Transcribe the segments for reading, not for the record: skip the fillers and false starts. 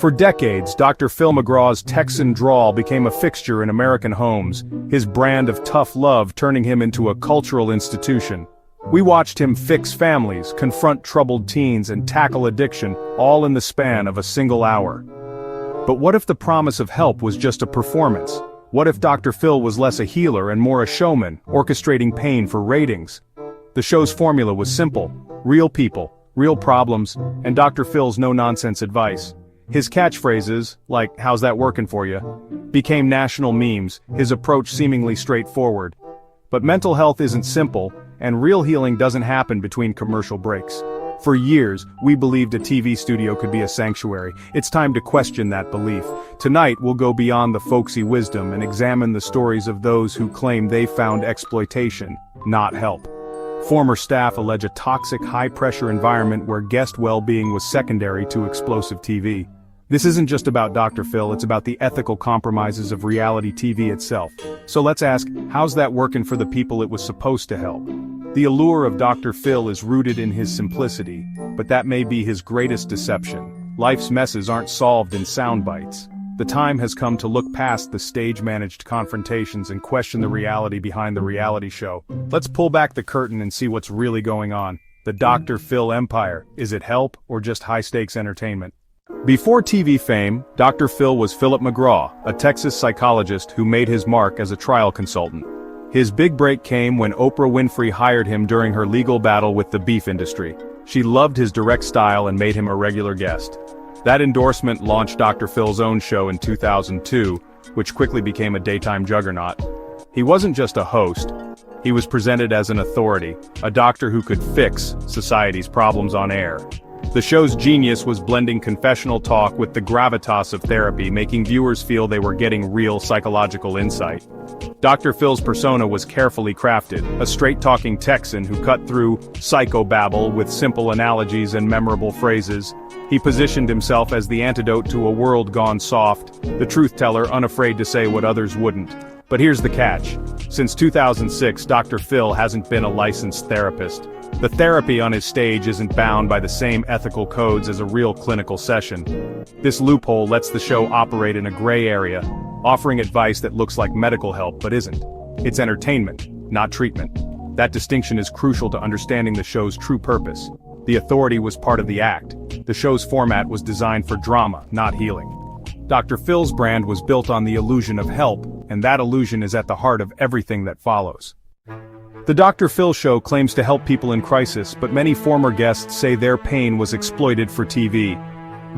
For decades, Dr. Phil McGraw's Texan drawl became a fixture in American homes, his brand of tough love turning him into a cultural institution. We watched him fix families, confront troubled teens, and tackle addiction, all in the span of a single hour. But what if the promise of help was just a performance? What if Dr. Phil was less a healer and more a showman, orchestrating pain for ratings? The show's formula was simple: real people, real problems, and Dr. Phil's no-nonsense advice. His catchphrases, like "how's that working for you?" became national memes, his approach seemingly straightforward. But mental health isn't simple, and real healing doesn't happen between commercial breaks. For years, we believed a TV studio could be a sanctuary. It's time to question that belief. Tonight, we'll go beyond the folksy wisdom and examine the stories of those who claim they found exploitation, not help. Former staff allege a toxic, high-pressure environment where guest well-being was secondary to explosive TV. This isn't just about Dr. Phil, it's about the ethical compromises of reality TV itself. So let's ask, how's that working for the people it was supposed to help? The allure of Dr. Phil is rooted in his simplicity, but that may be his greatest deception. Life's messes aren't solved in sound bites. The time has come to look past the stage-managed confrontations and question the reality behind the reality show. Let's pull back the curtain and see what's really going on. The Dr. Phil empire. Is it help or just high-stakes entertainment? Before TV fame, Dr. Phil was Philip McGraw, a Texas psychologist who made his mark as a trial consultant. His big break came when Oprah Winfrey hired him during her legal battle with the beef industry. She loved his direct style and made him a regular guest. That endorsement launched Dr. Phil's own show in 2002, which quickly became a daytime juggernaut. He wasn't just a host. He was presented as an authority, a doctor who could fix society's problems on air. The show's genius was blending confessional talk with the gravitas of therapy, making viewers feel they were getting real psychological insight. Dr. Phil's persona was carefully crafted, a straight-talking Texan who cut through psychobabble with simple analogies and memorable phrases. He positioned himself as the antidote to a world gone soft, the truth-teller unafraid to say what others wouldn't. But here's the catch. Since 2006, Dr. Phil hasn't been a licensed therapist. The therapy on his stage isn't bound by the same ethical codes as a real clinical session. This loophole lets the show operate in a gray area, offering advice that looks like medical help but isn't. It's entertainment, not treatment. That distinction is crucial to understanding the show's true purpose. The authority was part of the act. The show's format was designed for drama, not healing. Dr. Phil's brand was built on the illusion of help, and that illusion is at the heart of everything that follows. The Dr. Phil show claims to help people in crisis, but many former guests say their pain was exploited for TV.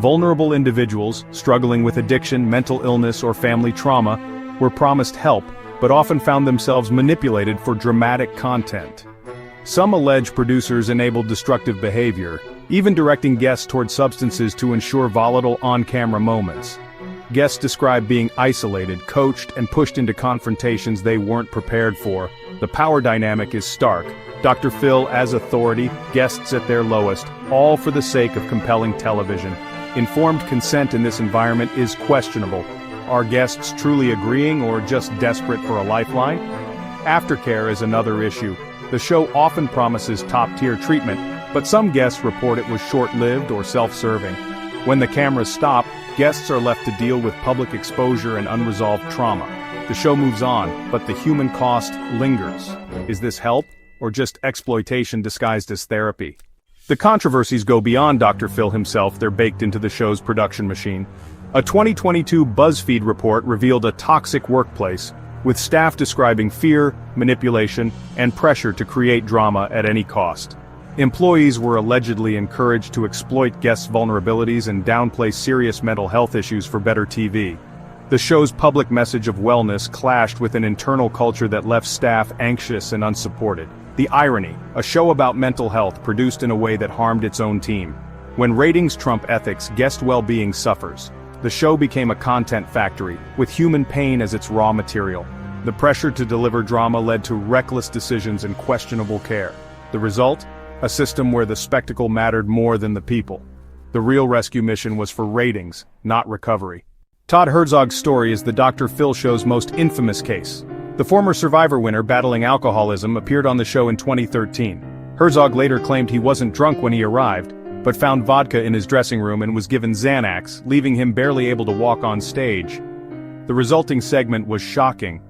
Vulnerable individuals, struggling with addiction, mental illness, or family trauma, were promised help, but often found themselves manipulated for dramatic content. Some allege producers enabled destructive behavior, even directing guests toward substances to ensure volatile on-camera moments. Guests describe being isolated, coached, and pushed into confrontations they weren't prepared for. The power dynamic is stark. Dr. Phil as authority, guests at their lowest, all for the sake of compelling television. Informed consent in this environment is questionable. Are guests truly agreeing or just desperate for a lifeline? Aftercare is another issue. The show often promises top-tier treatment, but some guests report it was short-lived or self-serving. When the cameras stop, guests are left to deal with public exposure and unresolved trauma. The show moves on, but the human cost lingers. Is this help, or just exploitation disguised as therapy? The controversies go beyond Dr. Phil himself, they're baked into the show's production machine. A 2022 BuzzFeed report revealed a toxic workplace, with staff describing fear, manipulation, and pressure to create drama at any cost. Employees were allegedly encouraged to exploit guests' vulnerabilities and downplay serious mental health issues for better TV. The show's public message of wellness clashed with an internal culture that left staff anxious and unsupported. The irony, a show about mental health produced in a way that harmed its own team. When ratings trump ethics, guest well-being suffers. The show became a content factory, with human pain as its raw material. The pressure to deliver drama led to reckless decisions and questionable care. The result? A system where the spectacle mattered more than the people. The real rescue mission was for ratings, not recovery. Todd Herzog's story is the Dr. Phil show's most infamous case. The former Survivor winner battling alcoholism appeared on the show in 2013. Herzog later claimed he wasn't drunk when he arrived, but found vodka in his dressing room and was given Xanax, leaving him barely able to walk on stage. The resulting segment was shocking.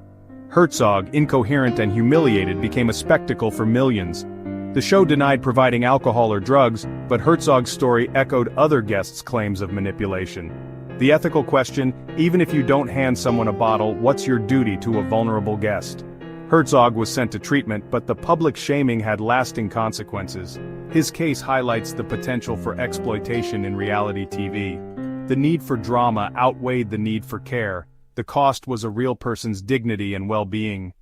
Herzog, incoherent and humiliated, became a spectacle for millions. The show denied providing alcohol or drugs, but Herzog's story echoed other guests' claims of manipulation. The ethical question, even if you don't hand someone a bottle, what's your duty to a vulnerable guest? Herzog was sent to treatment, but the public shaming had lasting consequences. His case highlights the potential for exploitation in reality TV. The need for drama outweighed the need for care. The cost was a real person's dignity and well-being.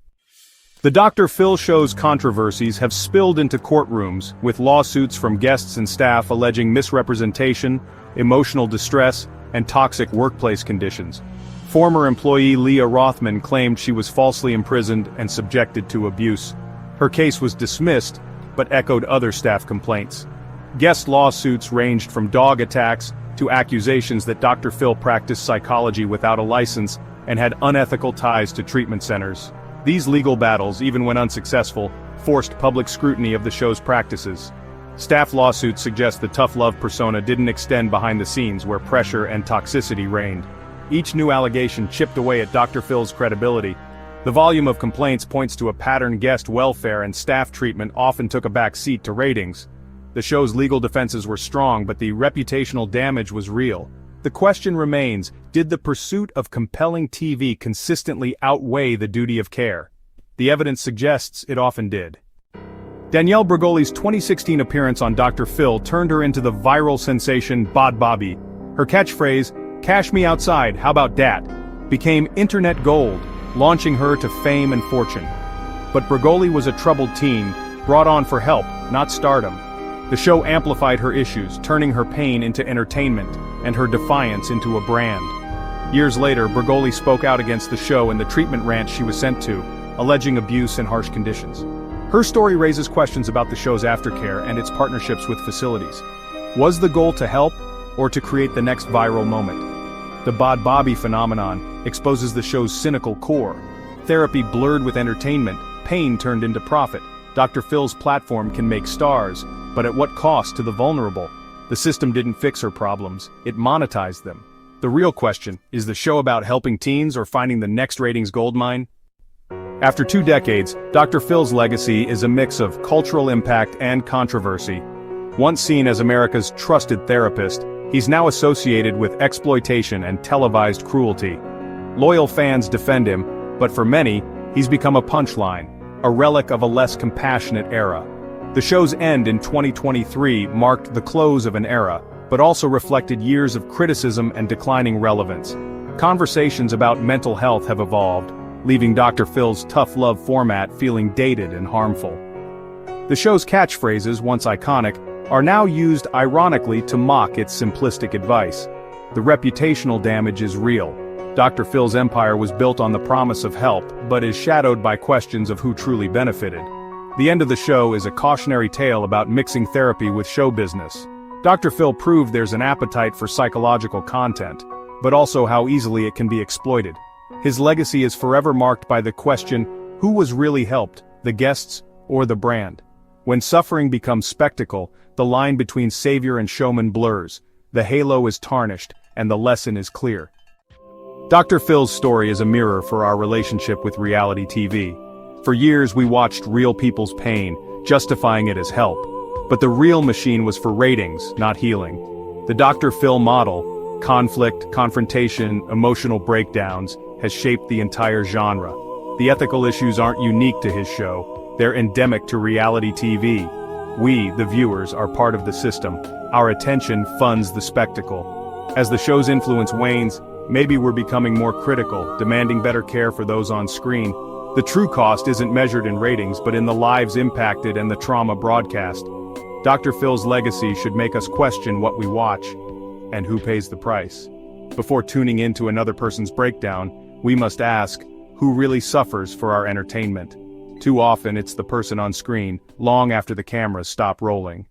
The Dr. Phil show's controversies have spilled into courtrooms, with lawsuits from guests and staff alleging misrepresentation, emotional distress, and toxic workplace conditions. Former employee Leah Rothman claimed she was falsely imprisoned and subjected to abuse. Her case was dismissed, but echoed other staff complaints. Guest lawsuits ranged from dog attacks to accusations that Dr. Phil practiced psychology without a license and had unethical ties to treatment centers. These legal battles, even when unsuccessful, forced public scrutiny of the show's practices. Staff lawsuits suggest the tough love persona didn't extend behind the scenes where pressure and toxicity reigned. Each new allegation chipped away at Dr. Phil's credibility. The volume of complaints points to a pattern. Guest welfare and staff treatment often took a back seat to ratings. The show's legal defenses were strong, but the reputational damage was real. The question remains, did the pursuit of compelling TV consistently outweigh the duty of care? The evidence suggests it often did. Danielle Bregoli's 2016 appearance on Dr. Phil turned her into the viral sensation Bod Bobby. Her catchphrase, "Cash me outside, how about dat?" became internet gold, launching her to fame and fortune. But Bregoli was a troubled teen, brought on for help, not stardom. The show amplified her issues, turning her pain into entertainment, and her defiance into a brand. Years later, Bregoli spoke out against the show and the treatment ranch she was sent to, alleging abuse and harsh conditions. Her story raises questions about the show's aftercare and its partnerships with facilities. Was the goal to help, or to create the next viral moment? The Bod Bobby phenomenon exposes the show's cynical core. Therapy blurred with entertainment, pain turned into profit. Dr. Phil's platform can make stars, but at what cost to the vulnerable? The system didn't fix her problems, it monetized them. The real question, is the show about helping teens or finding the next ratings goldmine? After 2 decades, Dr. Phil's legacy is a mix of cultural impact and controversy. Once seen as America's trusted therapist, he's now associated with exploitation and televised cruelty. Loyal fans defend him, but for many, he's become a punchline, a relic of a less compassionate era. The show's end in 2023 marked the close of an era, but also reflected years of criticism and declining relevance. Conversations about mental health have evolved, leaving Dr. Phil's tough love format feeling dated and harmful. The show's catchphrases, once iconic, are now used ironically to mock its simplistic advice. The reputational damage is real. Dr. Phil's empire was built on the promise of help, but is shadowed by questions of who truly benefited. The end of the show is a cautionary tale about mixing therapy with show business. Dr. Phil proved there's an appetite for psychological content, but also how easily it can be exploited. His legacy is forever marked by the question, who was really helped, the guests or the brand? When suffering becomes spectacle, the line between savior and showman blurs, the halo is tarnished, and the lesson is clear. Dr. Phil's story is a mirror for our relationship with reality TV. For years we watched real people's pain, justifying it as help. But the real machine was for ratings, not healing. The Dr. Phil model, conflict, confrontation, emotional breakdowns, has shaped the entire genre. The ethical issues aren't unique to his show, they're endemic to reality TV. We, the viewers, are part of the system. Our attention funds the spectacle. As the show's influence wanes, maybe we're becoming more critical, demanding better care for those on screen. The true cost isn't measured in ratings, but in the lives impacted and the trauma broadcast. Dr. Phil's legacy should make us question what we watch, and who pays the price. Before tuning into another person's breakdown, we must ask, who really suffers for our entertainment? Too often it's the person on screen, long after the cameras stop rolling.